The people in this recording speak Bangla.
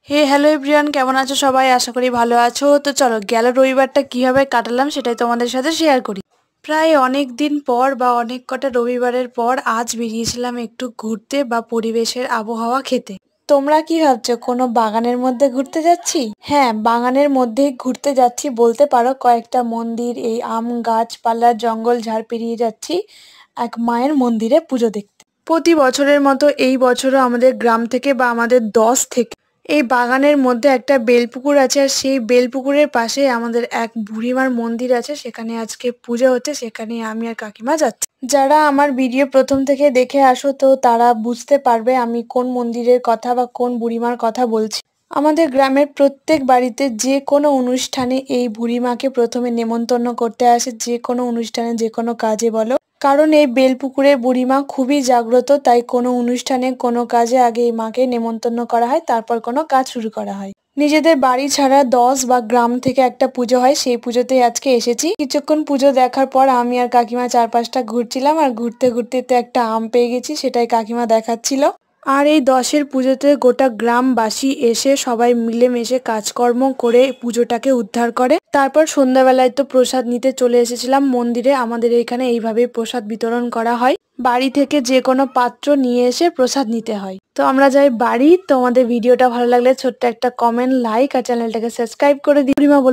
হে হ্যালো এভরিওয়ান, কেমন আছো সবাই? আশা করি ভালো আছো। তো চলো গেল রবিবারটা কিভাবে কাটালাম সেটাই তোমাদের সাথে শেয়ার করি। প্রায় অনেক দিন পর বা অনেক কটা রবিবারের পর আজ বেরিয়েছিলাম একটু ঘুরতে বা পরিবেশের আবহাওয়া খেতে। তোমরা কি ভাবছো কোনো বাগানের মধ্যে ঘুরতে যাচ্ছি? হ্যাঁ, বাগানের মধ্যেই ঘুরতে যাচ্ছি বলতে পারো। কয়েকটা মন্দির, এই আম গাছপালার জঙ্গল ঝাড় পেরিয়ে যাচ্ছি এক মায়ের মন্দিরে পুজো দেখতে। প্রতি বছরের মতো এই বছরও আমাদের গ্রাম থেকে বা আমাদের 10 থেকে এই বাগানের মধ্যে একটা বেলপুকুর আছে, আর সেই বেলপুকুরের পাশে আমাদের এক বুড়িমার মন্দির আছে। সেখানে আজকে পুজো হচ্ছে, সেখানে আমি আর কাকিমা যাচ্ছি। যারা আমার ভিডিও প্রথম থেকে দেখে আসো তো তারা বুঝতে পারবে আমি কোন মন্দিরের কথা বা কোন বুড়িমার কথা বলছি। আমাদের গ্রামের প্রত্যেক বাড়িতে যে কোনো অনুষ্ঠানে এই বুড়িমাকে প্রথমে নেমন্তন্ন করতে আসে, যে কোনো অনুষ্ঠানে যে কোনো কাজে বলো। কারণ এই বেলপুকুরের বুড়িমা খুবই জাগ্রত, তাই কোনো অনুষ্ঠানে কোনো কাজে আগে এই মাকে নেমন্তন্ন করা হয়, তারপর কোনো কাজ শুরু করা হয়। নিজেদের বাড়ি ছাড়া 10 বা গ্রাম থেকে একটা পুজো হয়, সেই পুজোতেই আজকে এসেছি। কিছুক্ষণ পুজো দেখার পর আমি আর কাকিমা চারপাশটা ঘুরছিলাম, আর ঘুরতে ঘুরতে তো একটা আম পেয়ে গেছি, সেটাই কাকিমা দেখাচ্ছিল। আর এই 10-এর পুজোতে গোটা গ্রামবাসী এসে সবাই মিলেমিশে কাজকর্ম করে পুজোটাকে উদ্ধার করে। তারপর সন্ধ্যাবেলায় তো প্রসাদ নিতে চলে এসেছিলাম মন্দিরে। আমাদের এখানে এইভাবেই প্রসাদ বিতরণ করা হয়, বাড়ি থেকে যে কোনো পাত্র নিয়ে এসে প্রসাদ নিতে হয়। তো আমরা যাই বাড়ি। তোমাদের ভিডিওটা ভালো লাগলে ছোট্ট একটা কমেন্ট, লাইক আর চ্যানেলটাকে সাবস্ক্রাইব করে দিও। বুড়িমা বলে